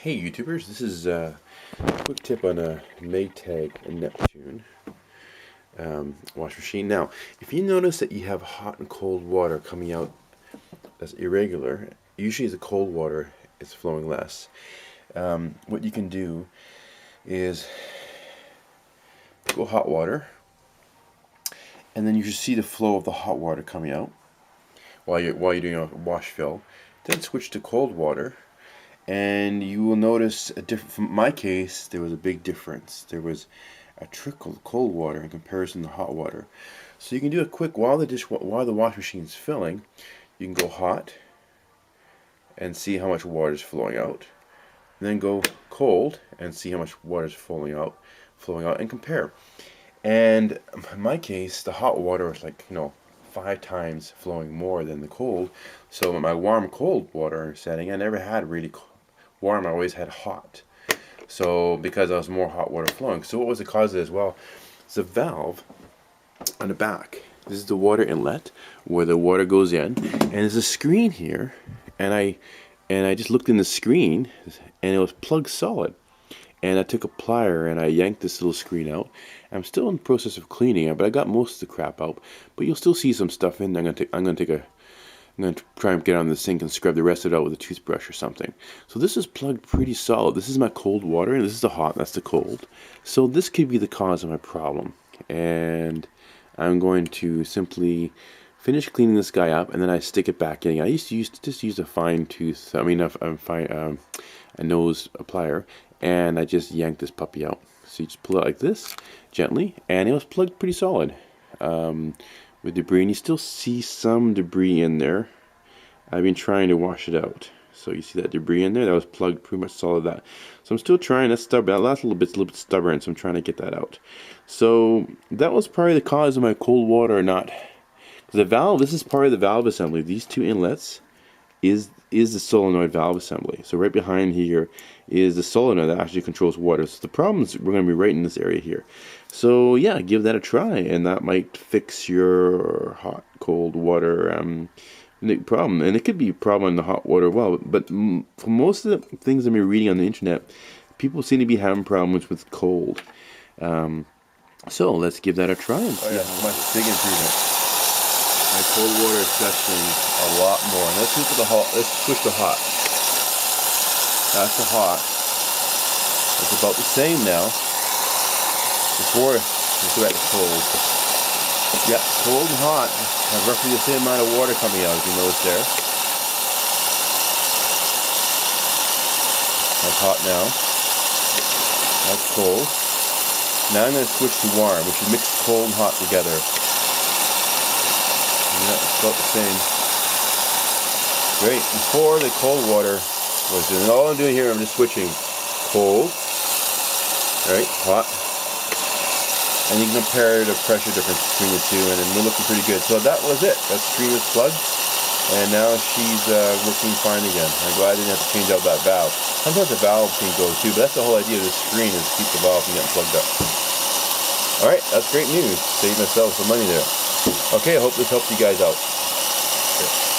Hey YouTubers, this is a quick tip on a Maytag Neptune wash machine. Now, if you notice that you have hot and cold water coming out that's irregular, usually the cold water is flowing less. What you can do is go hot water, and then you should see the flow of the hot water coming out while you're doing a wash fill. Then switch to cold water. And you will notice a different. From my case, there was a big difference. There was a trickle of cold water in comparison to hot water. So you can do it quick while the wash machine is filling. You can go hot and see how much water is flowing out, and then go cold and see how much water is flowing out, and compare. And in my case, the hot water was like 5 times flowing more than the cold. So in my warm cold water setting, I never had really warm, I always had hot. So because I was more hot water flowing. So what was the cause of this? Well, it's a valve on the back. This is the water inlet where the water goes in, and there's a screen here, and I just looked in the screen and it was plugged solid. And I took a plier and I yanked this little screen out. I'm still in the process of cleaning it, but I got most of the crap out. But you'll still see some stuff in there. I'm gonna try and get on the sink and scrub the rest of it out with a toothbrush or something. So this is plugged pretty solid. This is my cold water, and this is the hot, that's the cold. So this could be the cause of my problem. And I'm going to simply finish cleaning this guy up, and then I stick it back in. I used to just use a fine tooth, a nose plier, and I just yanked this puppy out. So you just pull it like this, gently, and it was plugged pretty solid. With debris, and you still see some debris in there. I've been trying to wash it out. So you see that debris in there? That was plugged pretty much solid. So I'm still trying. That's stubborn. That last little bit's a little bit stubborn, so I'm trying to get that out. So that was probably the cause of my cold water or not. The valve, this is part of the valve assembly. These two inlets is the solenoid valve assembly. So right behind here is the solenoid that actually controls water. So the problems we're going to be right in this area here. So yeah, give that a try, and that might fix your hot cold water problem. And it could be a problem in the hot water well, but for most of the things I'm reading on the internet, people seem to be having problems with cold. So let's give that a try and see. Oh yeah, much big improvement. My cold water is gushing a lot more. And let's switch to hot. That's the hot. It's about the same now. Before, let's go back to cold. Yeah, cold and hot have roughly the same amount of water coming out, as you notice there. That's hot now. That's cold. Now I'm going to switch to warm, which is mix cold and hot together. Yeah, it's about the same. Great. Before, the cold water was doing. All I'm doing here, I'm just switching cold, right, hot, and you can compare the pressure difference between the two, and then we're looking pretty good. So that was it. That screen was plugged, and now she's working fine again. I'm glad I didn't have to change out that valve. Sometimes the valve can go too, but that's the whole idea of this screen, is to keep the valve from getting plugged up. Alright, that's great news. Saved myself some money there. Okay, I hope this helped you guys out. Okay.